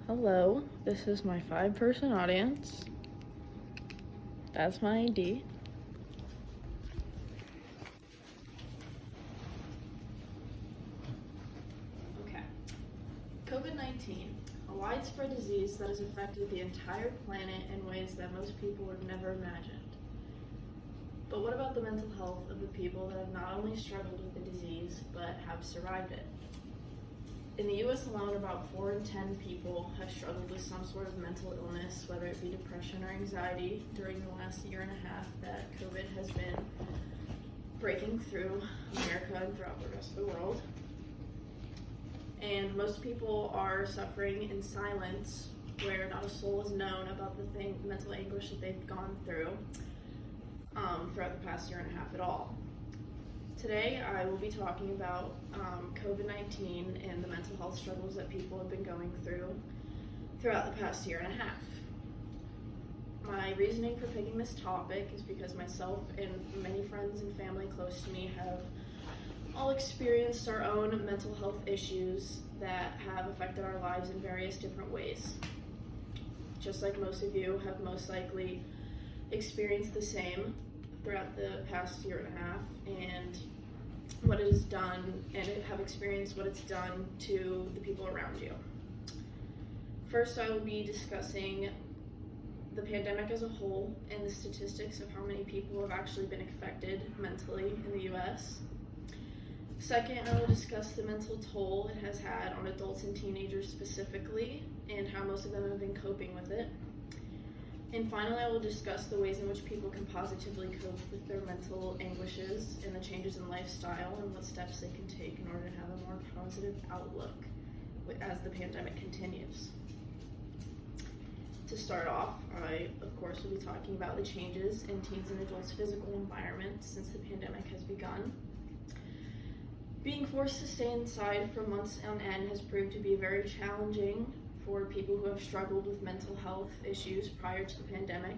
Hello, this is my 5-person audience. That's my ID. Okay. COVID-19, a widespread disease that has affected the entire planet in ways that most people would never imagined. But what about the mental health of the people that have not only struggled with the disease, but have survived it? In the US alone, about 4 in 10 people have struggled with some sort of mental illness, whether it be depression or anxiety, during the last year and a half that COVID has been breaking through America and throughout the rest of the world. And most people are suffering in silence, where not a soul is known about the mental anguish that they've gone through throughout the past year and a half at all. Today, I will be talking about COVID-19 and the mental health struggles that people have been going through throughout the past year and a half. My reasoning for picking this topic is because myself and many friends and family close to me have all experienced our own mental health issues that have affected our lives in various different ways. Just like most of you have most likely experienced the same throughout the past year and a half, and what it has done, and have experienced what it's done to the people around you. First, I will be discussing the pandemic as a whole and the statistics of how many people have actually been affected mentally in the US. Second, I will discuss the mental toll it has had on adults and teenagers specifically, and how most of them have been coping with it. And finally, I will discuss the ways in which people can positively cope with their mental anguishes and the changes in lifestyle, and what steps they can take in order to have a more positive outlook as the pandemic continues. To start off, I, of course, will be talking about the changes in teens and adults' physical environment since the pandemic has begun. Being forced to stay inside for months on end has proved to be very challenging for people who have struggled with mental health issues prior to the pandemic,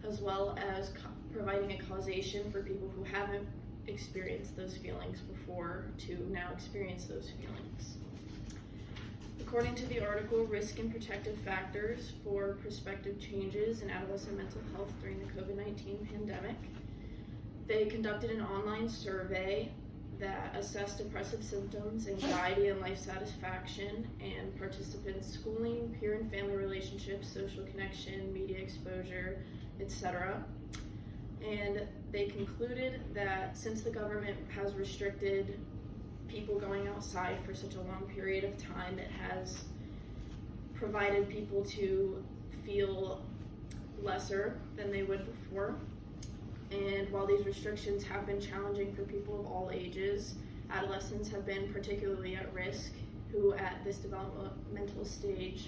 as well as providing a causation for people who haven't experienced those feelings before to now experience those feelings. According to the article, Risk and Protective Factors for Prospective Changes in Adolescent Mental Health During the COVID-19 Pandemic, they conducted an online survey that assessed depressive symptoms, anxiety, and life satisfaction, and participants' schooling, peer and family relationships, social connection, media exposure, etc. And they concluded that since the government has restricted people going outside for such a long period of time, it has provided people to feel lesser than they would before. And while these restrictions have been challenging for people of all ages, adolescents have been particularly at risk, who at this developmental stage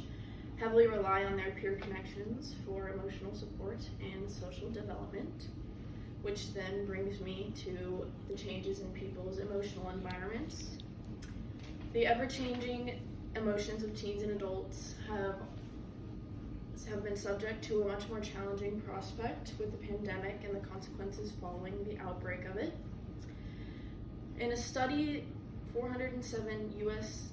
heavily rely on their peer connections for emotional support and social development, which then brings me to the changes in people's emotional environments. The ever-changing emotions of teens and adults have been subject to a much more challenging prospect with the pandemic and the consequences following the outbreak of it. In a study, 407 US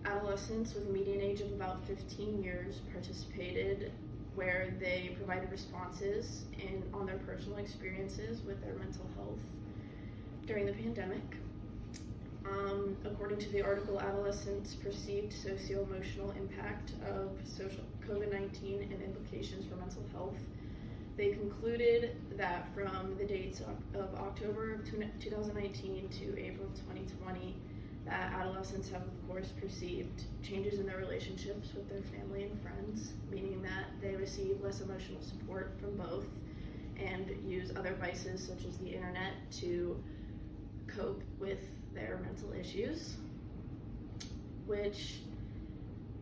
adolescents with a median age of about 15 years participated, where they provided responses on their personal experiences with their mental health during the pandemic. According to the article, Adolescents' Perceived Socio-Emotional Impact of COVID-19 and Implications for Mental Health, they concluded that from the dates of October of 2019 to April of 2020, that adolescents have, of course, perceived changes in their relationships with their family and friends, meaning that they receive less emotional support from both and use other vices such as the internet to cope with their mental issues, which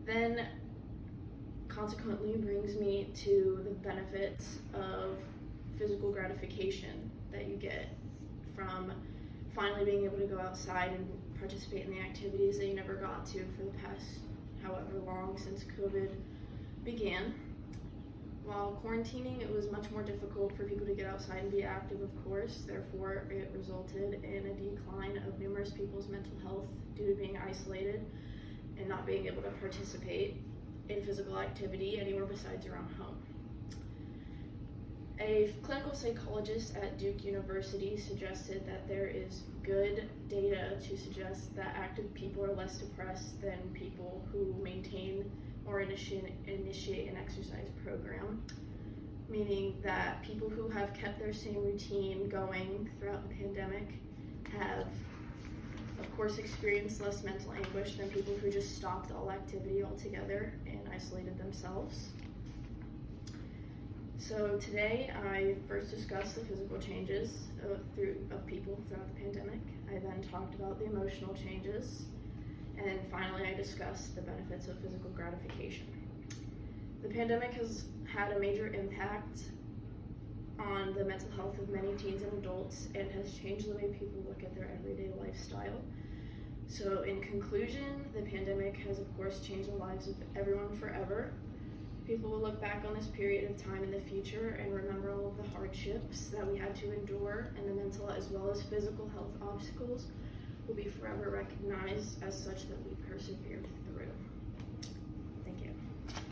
then consequently brings me to the benefits of physical gratification that you get from finally being able to go outside and participate in the activities that you never got to for the past however long since COVID began. While quarantining, it was much more difficult for people to get outside and be active, of course. Therefore, it resulted in a decline of numerous people's mental health due to being isolated and not being able to participate. in physical activity anywhere besides your own home. A clinical psychologist at Duke University suggested that there is good data to suggest that active people are less depressed than people who maintain or initiate an exercise program, meaning that people who have kept their same routine going throughout the pandemic have, of course, experienced less mental anguish than people who just stopped all activity altogether and isolated themselves. So today I first discussed the physical changes of people throughout the pandemic. I then talked about the emotional changes, and finally I discussed the benefits of physical gratification. The pandemic has had a major impact on the mental health of many teens and adults and has changed the way people look at their everyday lifestyle. So in conclusion, the pandemic has of course changed the lives of everyone forever. People will look back on this period of time in the future and remember all of the hardships that we had to endure, and the mental as well as physical health obstacles will be forever recognized as such that we persevered through.